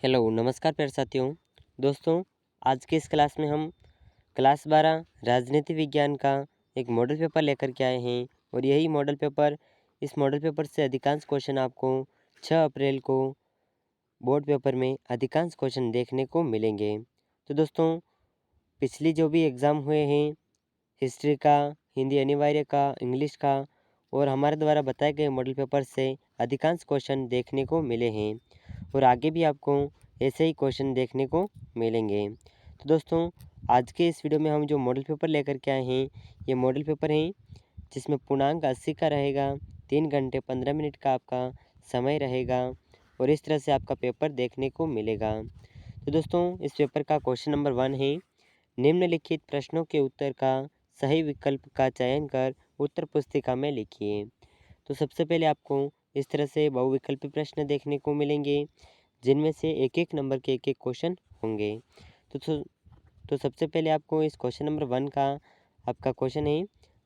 Hello नमस्कार प्यारे साथियों। दोस्तों, आज के इस क्लास में हम क्लास 12 राजनीति विज्ञान का एक मॉडल पेपर लेकर के आए हैं और यही मॉडल पेपर इस मॉडल पेपर से अधिकांश क्वेश्चन आपको 6 अप्रैल को बोर्ड पेपर में अधिकांश क्वेश्चन देखने को मिलेंगे। तो दोस्तों, पिछली जो भी एग्ज़ाम हुए हैं हिस्ट्री का, हिंदी अनिवार्य का, इंग्लिश का और हमारे द्वारा बताए गए मॉडल पेपर से अधिकांश क्वेश्चन देखने को मिले हैं और आगे भी आपको ऐसे ही क्वेश्चन देखने को मिलेंगे। तो दोस्तों, आज के इस वीडियो में हम जो मॉडल पेपर लेकर के आए हैं, ये मॉडल पेपर हैं जिसमें पूर्णांक 80 का रहेगा, 3 घंटे 15 मिनट का आपका समय रहेगा और इस तरह से आपका पेपर देखने को मिलेगा। तो दोस्तों, इस पेपर का क्वेश्चन नंबर 1 है, निम्नलिखित प्रश्नों के उत्तर का सही विकल्प का चयन कर उत्तर पुस्तिका में लिखिए। तो सबसे पहले आपको इस तरह से बहुविकल्पी प्रश्न देखने को मिलेंगे जिनमें से एक एक नंबर के एक एक क्वेश्चन होंगे। तो सबसे पहले आपको इस क्वेश्चन नंबर 1 का आपका क्वेश्चन है,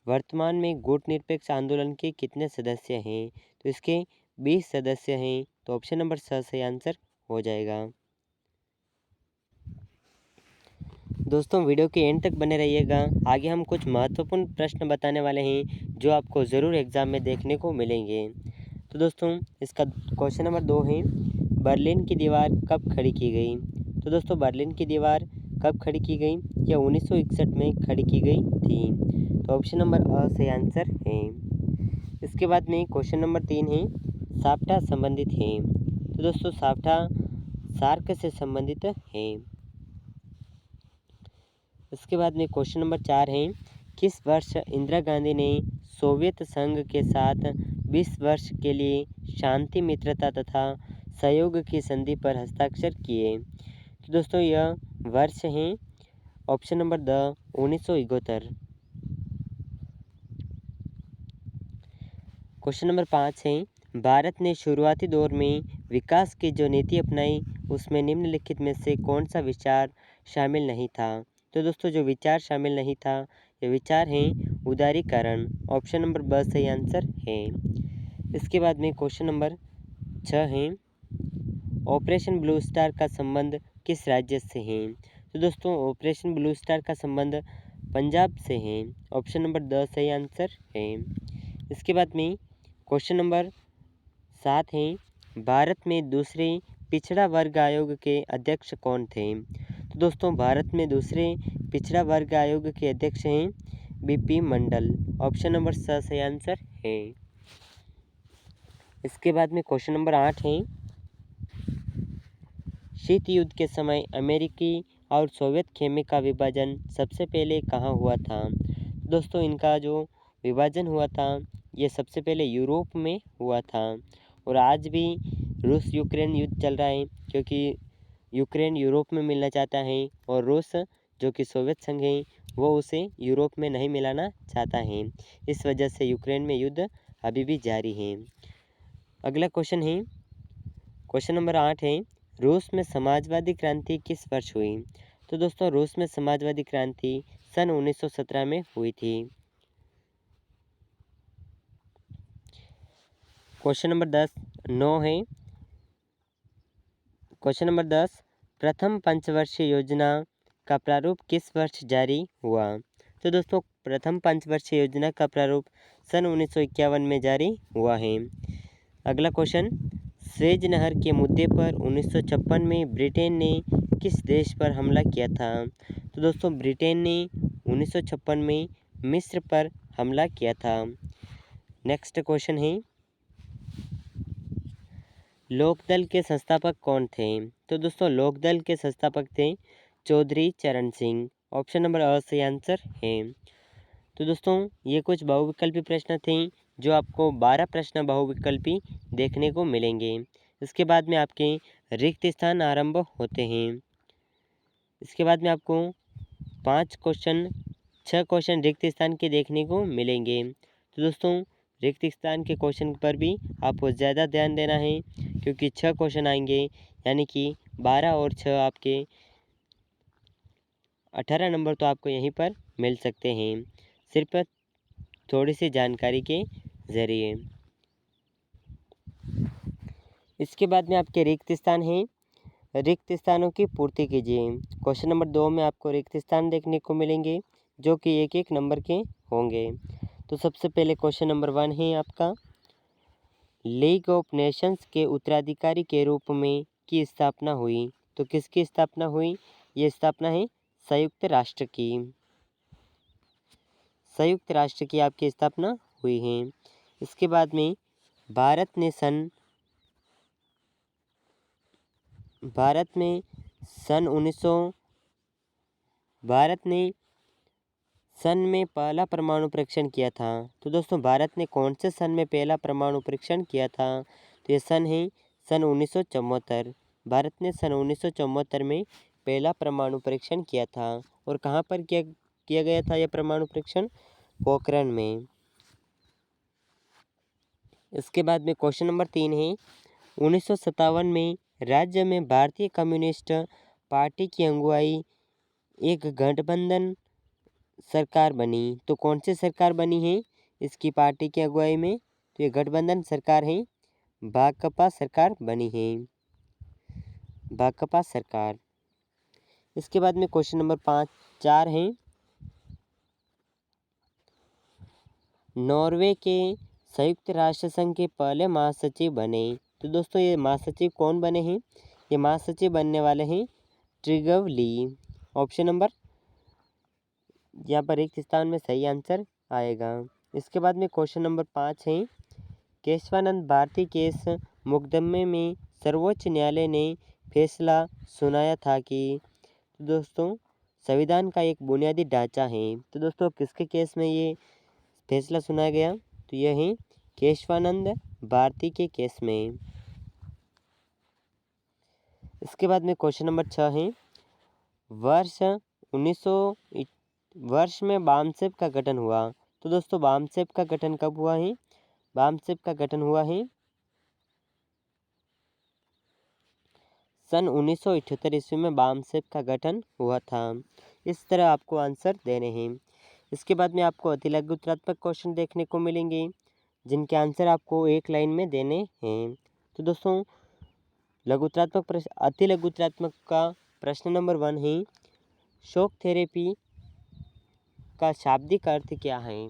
वर्तमान में गुट निरपेक्ष आंदोलन के कितने सदस्य हैं? तो इसके 20 सदस्य हैं। तो ऑप्शन नंबर 6 से आंसर हो जाएगा। दोस्तों, वीडियो के एंड तक बने रहिएगा। आगे हम कुछ महत्वपूर्ण प्रश्न बताने वाले हैं जो आपको ज़रूर एग्ज़ाम में देखने को मिलेंगे। तो दोस्तों, इसका क्वेश्चन नंबर 2 है, बर्लिन की दीवार कब खड़ी की गई? तो दोस्तों, बर्लिन की दीवार कब खड़ी की गई? यह 1961 में खड़ी की गई थी। तो ऑप्शन नंबर अ से आंसर है। इसके बाद में क्वेश्चन नंबर 3 है, साप्टा संबंधित है? तो दोस्तों, साप्टा सार्क से संबंधित है। इसके बाद में क्वेश्चन नंबर 4 है, किस वर्ष इंदिरा गांधी ने सोवियत संघ के साथ 20 वर्ष के लिए शांति मित्रता तथा सहयोग की संधि पर हस्ताक्षर किए? तो दोस्तों, यह वर्ष है option number the 1971। Question number 5 है, भारत ने शुरुआती दौर में विकास की जो नीति अपनाई उसमें निम्नलिखित में से कौन सा विचार शामिल नहीं था? तो दोस्तों, जो विचार शामिल नहीं था ये विचार है उदारीकरण। ऑप्शन नंबर ब सही आंसर है। इसके बाद में क्वेश्चन नंबर 6 है, ऑपरेशन ब्लू स्टार का संबंध किस राज्य से है? तो दोस्तों, ऑपरेशन ब्लू स्टार का संबंध पंजाब से है। ऑप्शन नंबर द सही आंसर है। इसके बाद में क्वेश्चन नंबर 7 है, भारत में दूसरे पिछड़ा वर्ग आयोग के अध्यक्ष कौन थे? तो दोस्तों, भारत में दूसरे पिछड़ा वर्ग आयोग के अध्यक्ष हैं बीपी मंडल। ऑप्शन नंबर स सही आंसर है। इसके बाद में क्वेश्चन नंबर 8 है, शीत युद्ध के समय अमेरिकी और सोवियत खेमे का विभाजन सबसे पहले कहाँ हुआ था? दोस्तों, इनका जो विभाजन हुआ था ये सबसे पहले यूरोप में हुआ था और आज भी रूस यूक्रेन युद्ध चल रहा है क्योंकि यूक्रेन यूरोप में मिलना चाहता है और रूस जो कि सोवियत संघ है वो उसे यूरोप में नहीं मिलाना चाहता है। इस वजह से यूक्रेन में युद्ध अभी भी जारी है। अगला क्वेश्चन है, क्वेश्चन नंबर 8 है, रूस में समाजवादी क्रांति किस वर्ष हुई? तो दोस्तों, रूस में समाजवादी क्रांति सन 1917 में हुई थी। क्वेश्चन नंबर 9 है, क्वेश्चन नंबर 10, प्रथम पंचवर्षीय योजना का प्रारूप किस वर्ष जारी हुआ? तो दोस्तों, प्रथम पंचवर्षीय योजना का प्रारूप सन 1951 में जारी हुआ है। अगला क्वेश्चन, स्वेज नहर के मुद्दे पर 1956 में ब्रिटेन ने किस देश पर हमला किया था? तो दोस्तों, ब्रिटेन ने 1956 में मिस्र पर हमला किया था। नेक्स्ट क्वेश्चन है, लोकदल के संस्थापक कौन थे? तो दोस्तों, लोकदल के संस्थापक थे चौधरी चरण सिंह। ऑप्शन नंबर अ सही आंसर है। तो दोस्तों, ये कुछ बहुविकल्पी प्रश्न थे जो आपको 12 प्रश्न बहुविकल्पी देखने को मिलेंगे। इसके बाद में आपके रिक्त स्थान आरंभ होते हैं। इसके बाद में आपको 6 क्वेश्चन रिक्त स्थान के देखने को मिलेंगे। तो दोस्तों, रिक्त स्थान के क्वेश्चन पर भी आपको ज़्यादा ध्यान देना है क्योंकि 6 क्वेश्चन आएंगे यानी कि 12 और 6 आपके 18 नंबर तो आपको यहीं पर मिल सकते हैं सिर्फ थोड़ी सी जानकारी के ज़रिए। इसके बाद में आपके रिक्त स्थान हैं रिक्त स्थानों की पूर्ति कीजिए। क्वेश्चन नंबर 2 में आपको रिक्त स्थान देखने को मिलेंगे जो कि एक एक नंबर के होंगे। तो सबसे पहले क्वेश्चन नंबर 1 है आपका, लीग ऑफ नेशंस के उत्तराधिकारी के रूप में की स्थापना हुई। तो किसकी स्थापना हुई? ये स्थापना है संयुक्त राष्ट्र की। संयुक्त राष्ट्र की आपकी स्थापना हुई है। इसके बाद में भारत ने सन 1900 में पहला परमाणु परीक्षण किया था। तो दोस्तों भारत ने कौन से सन में पहला परमाणु परीक्षण किया था? तो ये सन है सन 1974। भारत ने सन 1974 में पहला परमाणु परीक्षण किया था। और कहाँ पर किया गया था यह परमाणु परीक्षण? पोखरण में। इसके बाद में क्वेश्चन नंबर 3 है, 1957 में राज्य में भारतीय कम्युनिस्ट पार्टी की अगुवाई एक गठबंधन सरकार बनी। तो कौन सी सरकार बनी है इसकी पार्टी की अगुवाई में? तो ये गठबंधन सरकार है, भाकपा सरकार बनी है, भाकपा सरकार। इसके बाद में क्वेश्चन नंबर 4 है, नॉर्वे के संयुक्त राष्ट्र संघ के पहले महासचिव बने। तो दोस्तों ये महासचिव कौन बने हैं? ये महासचिव बनने वाले हैं ट्रिगव ली। ऑप्शन नंबर यहाँ पर एक स्थान में सही आंसर आएगा। इसके बाद में क्वेश्चन नंबर 5 है, केशवानंद भारती केस मुकदमे में सर्वोच्च न्यायालय ने फैसला सुनाया था कि दोस्तों संविधान का एक बुनियादी ढांचा है। तो दोस्तों किसके केस में ये फैसला सुनाया गया? तो यह है केशवानंद भारती के केस में। इसके बाद में क्वेश्चन नंबर 6 है, वर्ष में बामसेफ का गठन हुआ। तो दोस्तों बामसेफ का गठन कब हुआ है? बामसेफ का गठन हुआ है सन 1978 ईस्वी में बामसेफ का गठन हुआ था। इस तरह आपको आंसर देने हैं। इसके बाद में आपको अति लघुत्रात्मक क्वेश्चन देखने को मिलेंगे जिनके आंसर आपको एक लाइन में देने हैं। तो दोस्तों लघुत्रात्मक प्रश्न, अति लघुत्रात्मक का प्रश्न नंबर 1 है, शॉक थेरेपी का शाब्दिक अर्थ क्या है?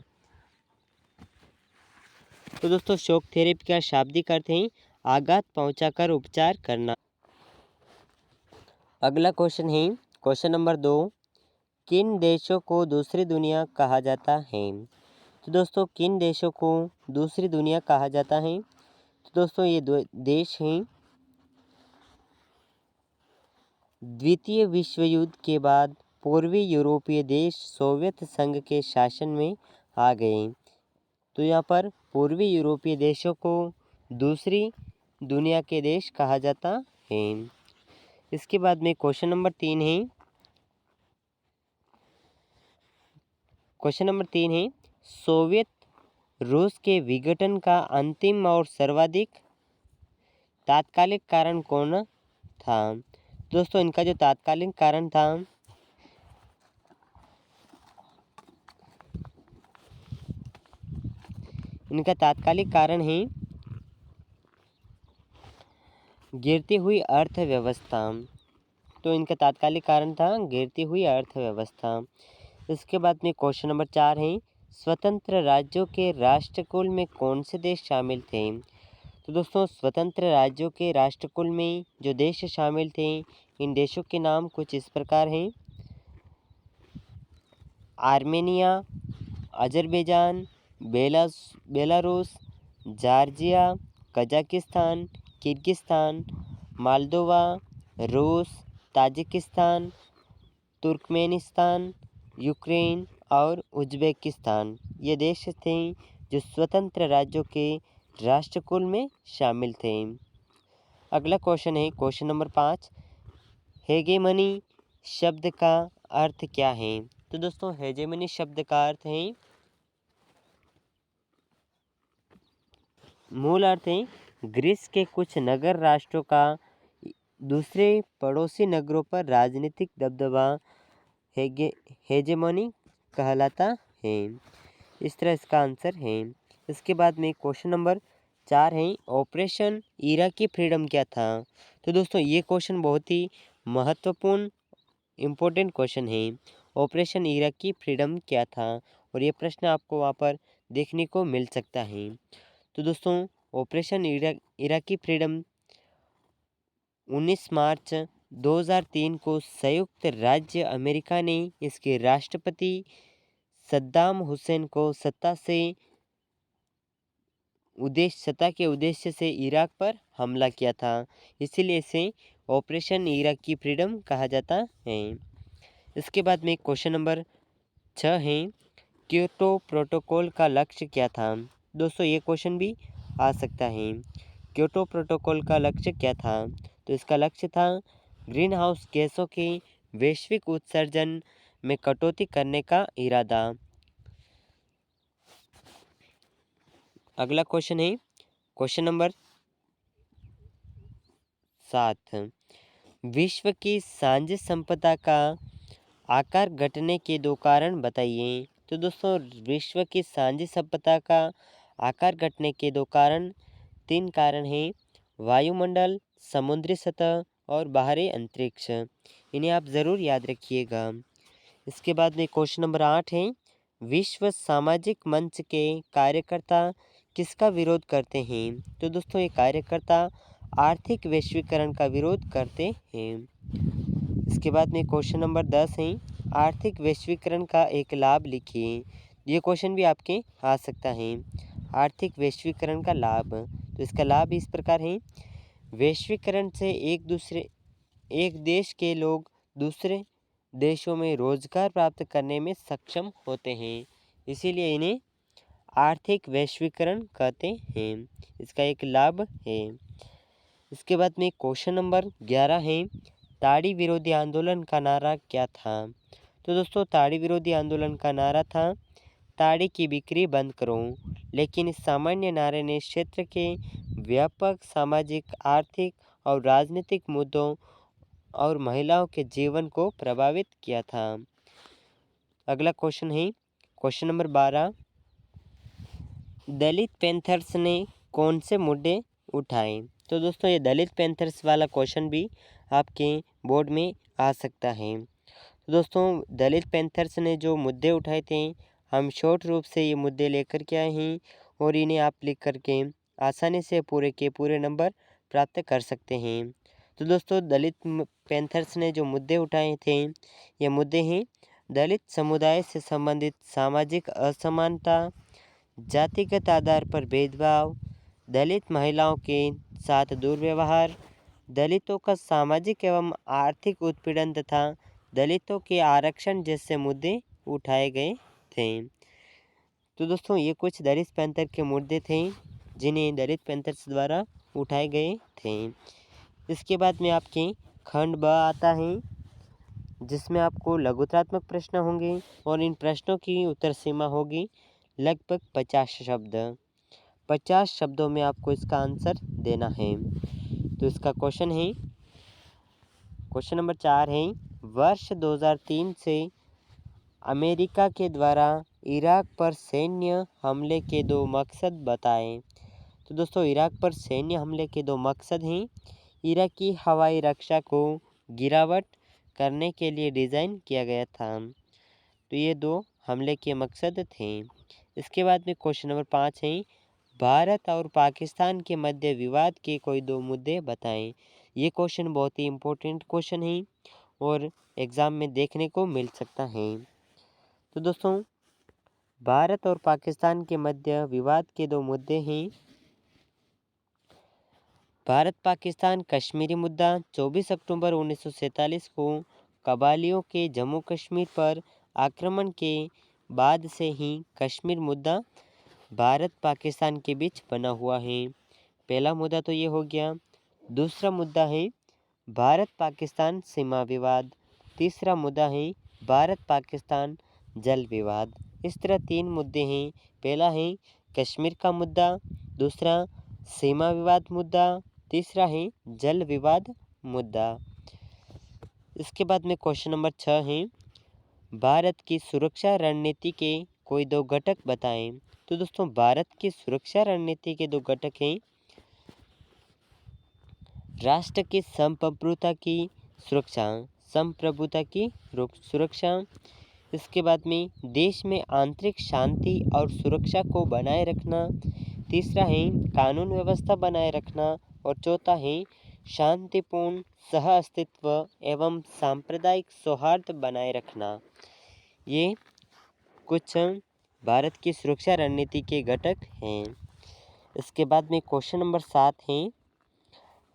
तो दोस्तों शॉक थेरेपी का शाब्दिक अर्थ है आघात पहुंचाकर उपचार करना। अगला क्वेश्चन है क्वेश्चन नंबर 2, किन देशों को दूसरी दुनिया कहा जाता है? तो दोस्तों किन देशों को दूसरी दुनिया कहा जाता है? तो दोस्तों ये देश हैं द्वितीय विश्व युद्ध के बाद पूर्वी यूरोपीय देश सोवियत संघ के शासन में आ गए। तो यहाँ पर पूर्वी यूरोपीय देशों को दूसरी दुनिया के देश कहा जाता है। इसके बाद में क्वेश्चन नंबर 3 है, सोवियत रूस के विघटन का अंतिम और सर्वाधिक तात्कालिक कारण कौन था? दोस्तों इनका जो तात्कालिक कारण था इनका तात्कालिक कारण है गिरती हुई अर्थव्यवस्था। तो इनका तात्कालिक कारण था गिरती हुई अर्थव्यवस्था। इसके बाद में क्वेश्चन नंबर 4 है, स्वतंत्र राज्यों के राष्ट्रकुल में कौन से देश शामिल थे? तो दोस्तों स्वतंत्र राज्यों के राष्ट्रकुल में जो देश शामिल थे इन देशों के नाम कुछ इस प्रकार हैं, Armenia, Azerbaijan, Belarus, Georgia, Kazakhstan, Kyrgyzstan, Moldova, रूस, ताजिकिस्तान, तुर्कमेनिस्तान, यूक्रेन और उज़्बेकिस्तान। ये देश थे जो स्वतंत्र राज्यों के राष्ट्रकुल में शामिल थे। अगला क्वेश्चन है क्वेश्चन नंबर 5, हेगेमनी शब्द का अर्थ क्या है? तो दोस्तों हेगेमनी शब्द का अर्थ है, मूल अर्थ है ग्रीस के कुछ नगर राष्ट्रों का दूसरे पड़ोसी नगरों पर राजनीतिक दबदबा हेजेमनी कहलाता है। इस तरह इसका आंसर है। इसके बाद में क्वेश्चन नंबर 4 है, ऑपरेशन इराकी फ्रीडम क्या था? तो दोस्तों ये क्वेश्चन बहुत ही महत्वपूर्ण इम्पोर्टेंट क्वेश्चन है। ऑपरेशन इराकी फ्रीडम क्या था, और ये प्रश्न आपको वहाँ पर देखने को मिल सकता है। तो दोस्तों ऑपरेशन इराकी फ्रीडम 19 मार्च 2003 को संयुक्त राज्य अमेरिका ने इसके राष्ट्रपति सद्दाम हुसैन को सत्ता के उद्देश्य से इराक पर हमला किया था, इसीलिए इसे ऑपरेशन इराकी फ्रीडम कहा जाता है। इसके बाद में क्वेश्चन नंबर 6 है, क्योटो प्रोटोकॉल का लक्ष्य क्या था। दोस्तों ये क्वेश्चन भी आ सकता है, क्योटो प्रोटोकॉल का लक्ष्य क्या था। तो इसका लक्ष्य था ग्रीन हाउस गैसों के वैश्विक उत्सर्जन में कटौती करने का इरादा। अगला क्वेश्चन है क्वेश्चन नंबर 7, विश्व की साझी संपदा का आकार घटने के 2 कारण बताइए। तो दोस्तों विश्व की साझी संपदा का आकार घटने के 3 कारण हैं, वायुमंडल, समुद्री सतह और बाहरी अंतरिक्ष। इन्हें आप ज़रूर याद रखिएगा। इसके बाद में क्वेश्चन नंबर 8 है, विश्व सामाजिक मंच के कार्यकर्ता किसका विरोध करते हैं। तो दोस्तों ये कार्यकर्ता आर्थिक वैश्वीकरण का विरोध करते हैं। इसके बाद में क्वेश्चन नंबर 10 है, आर्थिक वैश्वीकरण का एक लाभ लिखिए। ये क्वेश्चन भी आपके आ सकता है, आर्थिक वैश्वीकरण का लाभ। तो इसका लाभ इस प्रकार है, वैश्वीकरण से एक देश के लोग दूसरे देशों में रोजगार प्राप्त करने में सक्षम होते हैं, इसीलिए इन्हें आर्थिक वैश्वीकरण कहते हैं। इसका एक लाभ है। इसके बाद में क्वेश्चन नंबर 11 है, ताड़ी विरोधी आंदोलन का नारा क्या था। तो दोस्तों ताड़ी विरोधी आंदोलन का नारा था, ताड़ी की बिक्री बंद करो। लेकिन इस सामान्य नारे ने क्षेत्र के व्यापक सामाजिक, आर्थिक और राजनीतिक मुद्दों और महिलाओं के जीवन को प्रभावित किया था। अगला क्वेश्चन है क्वेश्चन नंबर 12, दलित पैंथर्स ने कौन से मुद्दे उठाए। तो दोस्तों ये दलित पैंथर्स वाला क्वेश्चन भी आपके बोर्ड में आ सकता है। तो दोस्तों दलित पैंथर्स ने जो मुद्दे उठाए थे, हम शॉर्ट रूप से ये मुद्दे लेकर के आए हैं और इन्हें आप लिख करके आसानी से पूरे के पूरे नंबर प्राप्त कर सकते हैं। तो दोस्तों दलित पैंथर्स ने जो मुद्दे उठाए थे, ये मुद्दे हैं दलित समुदाय से संबंधित सामाजिक असमानता, जातिगत आधार पर भेदभाव, दलित महिलाओं के साथ दुर्व्यवहार, दलितों का सामाजिक एवं आर्थिक उत्पीड़न तथा दलितों के आरक्षण जैसे मुद्दे उठाए गए थे। तो दोस्तों ये कुछ दलित पैंथर के मुद्दे थे जिन्हें दलित पैंथर्स द्वारा उठाए गए थे। इसके बाद में आपके खंड ब आता है, जिसमें आपको लघुत्रात्मक प्रश्न होंगे और इन प्रश्नों की उत्तर सीमा होगी लगभग 50 शब्द। 50 शब्दों में आपको इसका आंसर देना है। तो इसका क्वेश्चन है क्वेश्चन नंबर 4 है, वर्ष 2003 से अमेरिका के द्वारा इराक पर सैन्य हमले के 2 मकसद बताएं। तो दोस्तों इराक पर सैन्य हमले के 2 मकसद हैं, इराकी हवाई रक्षा को गिरावट करने के लिए डिज़ाइन किया गया था। तो ये 2 हमले के मकसद थे। इसके बाद में क्वेश्चन नंबर 5 है, भारत और पाकिस्तान के मध्य विवाद के कोई 2 मुद्दे बताएं। ये क्वेश्चन बहुत ही इम्पोर्टेंट क्वेश्चन है और एग्ज़ाम में देखने को मिल सकता है। तो दोस्तों भारत और पाकिस्तान के मध्य विवाद के 2 मुद्दे हैं, भारत पाकिस्तान कश्मीरी मुद्दा। 24 अक्टूबर 1947 को कबालियों के जम्मू कश्मीर पर आक्रमण के बाद से ही कश्मीर मुद्दा भारत पाकिस्तान के बीच बना हुआ है। पहला मुद्दा तो ये हो गया। दूसरा मुद्दा है भारत पाकिस्तान सीमा विवाद। तीसरा मुद्दा है भारत पाकिस्तान जल विवाद। इस तरह 3 मुद्दे हैं। पहला है कश्मीर का मुद्दा, दूसरा सीमा विवाद मुद्दा, तीसरा है जल विवाद मुद्दा। इसके बाद में क्वेश्चन नंबर 6 है, भारत की सुरक्षा रणनीति के कोई 2 घटक बताएं। तो दोस्तों भारत की सुरक्षा रणनीति के 2 घटक हैं, राष्ट्र की संप्रभुता की सुरक्षा, संप्रभुता की सुरक्षा। इसके बाद में देश में आंतरिक शांति और सुरक्षा को बनाए रखना। तीसरा है कानून व्यवस्था बनाए रखना। और चौथा है शांतिपूर्ण सह अस्तित्व एवं सांप्रदायिक सौहार्द बनाए रखना। ये कुछ भारत की सुरक्षा रणनीति के घटक हैं। इसके बाद में क्वेश्चन नंबर 7 है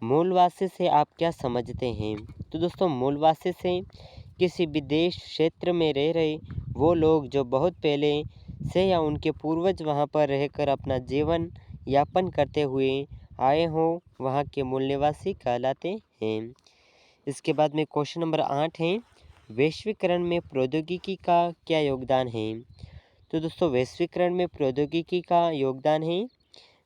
मूलवासी से आप क्या समझते हैं। तो दोस्तों मूलवासी से किसी विदेश क्षेत्र में रह रहे वो लोग जो बहुत पहले से या उनके पूर्वज वहाँ पर रहकर अपना जीवन यापन करते हुए आए हों वहाँ के मूल निवासी कहलाते हैं। इसके बाद में क्वेश्चन नंबर 8 है वैश्वीकरण में प्रौद्योगिकी का क्या योगदान है। तो दोस्तों वैश्वीकरण में प्रौद्योगिकी का योगदान है।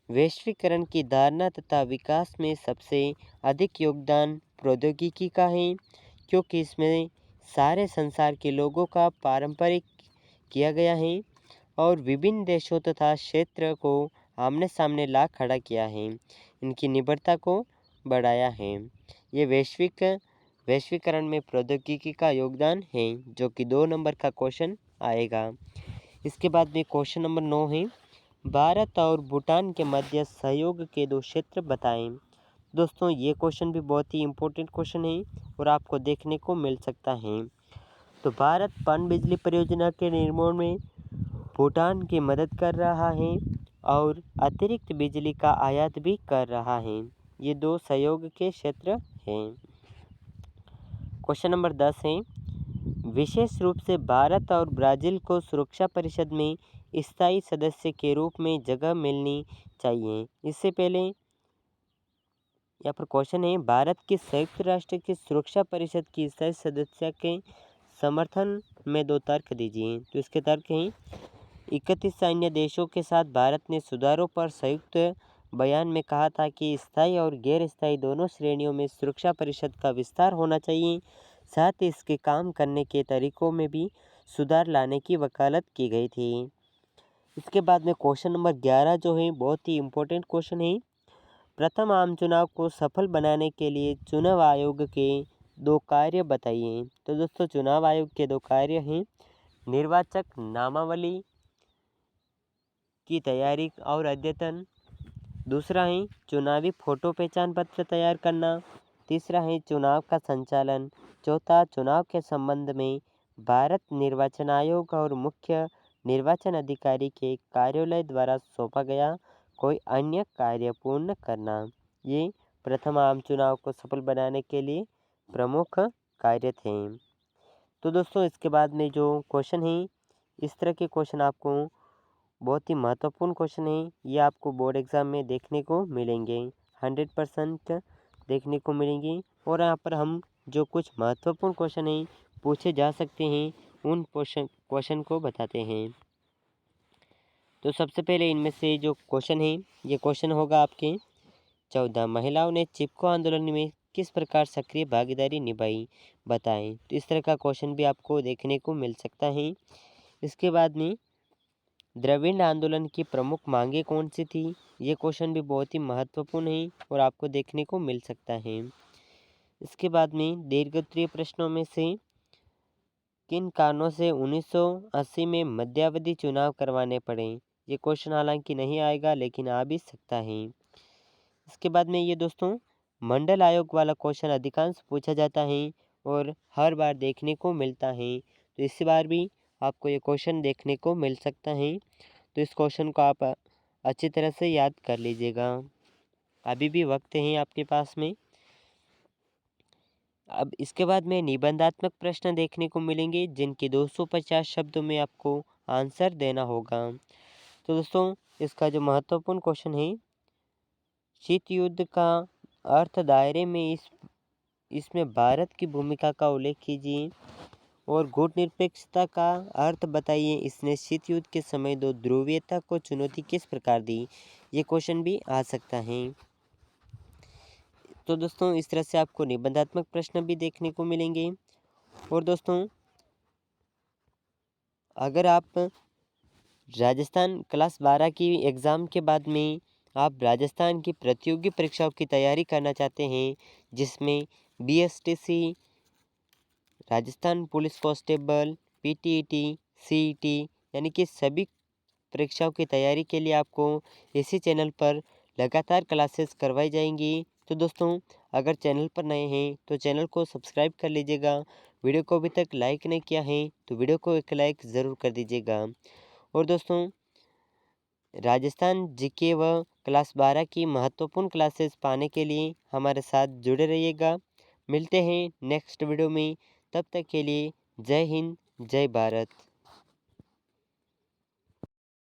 वैश्वीकरण की धारणा तथा विकास में सबसे अधिक योगदान प्रौद्योगिकी का है, क्योंकि इसमें सारे संसार के लोगों का पारंपरिक किया गया है और विभिन्न देशों तथा क्षेत्र को आमने सामने ला खड़ा किया है, इनकी निर्भरता को बढ़ाया है। ये वैश्वीकरण में प्रौद्योगिकी का योगदान है, जो कि 2 नंबर का क्वेश्चन आएगा। इसके बाद में क्वेश्चन नंबर 9 है भारत और भूटान के मध्य सहयोग के 2 क्षेत्र बताएं। दोस्तों ये क्वेश्चन भी बहुत ही इम्पोर्टेंट क्वेश्चन है और आपको देखने को मिल सकता है। तो भारत पनबिजली परियोजना के निर्माण में भूटान की मदद कर रहा है और अतिरिक्त बिजली का आयात भी कर रहा है। ये 2 सहयोग के क्षेत्र हैं। क्वेश्चन नंबर 10 है विशेष रूप से भारत और ब्राज़ील को सुरक्षा परिषद में स्थायी सदस्य के रूप में जगह मिलनी चाहिए। इससे पहले यहाँ पर क्वेश्चन है भारत की संयुक्त राष्ट्र की सुरक्षा परिषद की स्थायी सदस्य के समर्थन में 2 तर्क दीजिए। तो इसके तर्क हैं 31 सैन्य देशों के साथ भारत ने सुधारों पर संयुक्त बयान में कहा था कि स्थायी और गैर स्थायी दोनों श्रेणियों में सुरक्षा परिषद का विस्तार होना चाहिए। साथ ही इसके काम करने के तरीकों में भी सुधार लाने की वकालत की गई थी। इसके बाद में क्वेश्चन नंबर 11 जो है बहुत ही इम्पोर्टेंट क्वेश्चन है प्रथम आम चुनाव को सफल बनाने के लिए चुनाव आयोग के 2 कार्य बताइए। तो दोस्तों चुनाव आयोग के 2 कार्य हैं निर्वाचक नामावली की तैयारी और अद्यतन। दूसरा है चुनावी फ़ोटो पहचान पत्र तैयार करना। तीसरा है चुनाव का संचालन। चौथा चुनाव के संबंध में भारत निर्वाचन आयोग और मुख्य निर्वाचन अधिकारी के कार्यालय द्वारा सौंपा गया कोई अन्य कार्य पूर्ण करना। ये प्रथम आम चुनाव को सफल बनाने के लिए प्रमुख कार्य थे। तो दोस्तों इसके बाद में जो क्वेश्चन है इस तरह के क्वेश्चन आपको बहुत ही महत्वपूर्ण क्वेश्चन है, ये आपको बोर्ड एग्ज़ाम में देखने को मिलेंगे 100% देखने को मिलेंगे। और यहाँ पर हम जो कुछ महत्वपूर्ण क्वेश्चन हैं पूछे जा सकते हैं उन क्वेश्चन को बताते हैं। तो सबसे पहले इनमें से जो क्वेश्चन है ये क्वेश्चन होगा आपके 14 महिलाओं ने चिपको आंदोलन में किस प्रकार सक्रिय भागीदारी निभाई बताएं। तो इस तरह का क्वेश्चन भी आपको देखने को मिल सकता है। इसके बाद में द्रविड़ आंदोलन की प्रमुख मांगें कौन सी थी, ये क्वेश्चन भी बहुत ही महत्वपूर्ण है और आपको देखने को मिल सकता है। इसके बाद में दीर्घोत्तरीय प्रश्नों में से किन कारणों से 1980 में मध्यावधि चुनाव करवाने पड़े, ये क्वेश्चन हालांकि नहीं आएगा लेकिन आ भी सकता है। इसके बाद में ये दोस्तों मंडल आयोग वाला क्वेश्चन अधिकांश पूछा जाता है और हर बार देखने को मिलता है, तो इस बार भी आपको ये क्वेश्चन देखने को मिल सकता है। तो इस क्वेश्चन को आप अच्छी तरह से याद कर लीजिएगा, अभी भी वक्त है आपके पास में। अब इसके बाद में निबंधात्मक प्रश्न देखने को मिलेंगे जिनके 250 शब्दों में आपको आंसर देना होगा। तो दोस्तों इसका जो महत्वपूर्ण क्वेश्चन है शीत युद्ध का अर्थ दायरे में इसमें भारत की भूमिका का उल्लेख कीजिए और गुटनिरपेक्षता का अर्थ बताइए, इसने शीत युद्ध के समय 2 ध्रुवीयता को चुनौती किस प्रकार दी, ये क्वेश्चन भी आ सकता है। तो दोस्तों इस तरह से आपको निबंधात्मक प्रश्न भी देखने को मिलेंगे। और दोस्तों अगर आप राजस्थान क्लास 12 की एग्ज़ाम के बाद में आप राजस्थान की प्रतियोगी परीक्षाओं की तैयारी करना चाहते हैं, जिसमें BSTC, Rajasthan police constable, PTET, CET यानी कि सभी परीक्षाओं की तैयारी के लिए आपको इसी चैनल पर लगातार क्लासेस करवाई जाएंगी। तो दोस्तों, अगर चैनल पर नए हैं तो चैनल को सब्सक्राइब कर लीजिएगा। वीडियो को अभी तक लाइक नहीं किया है तो वीडियो को एक लाइक ज़रूर कर दीजिएगा। और दोस्तों, राजस्थान जीके व क्लास 12 की महत्वपूर्ण क्लासेस पाने के लिए हमारे साथ जुड़े रहिएगा। मिलते हैं नेक्स्ट वीडियो में। तब तक के लिए जय हिंद, जय भारत।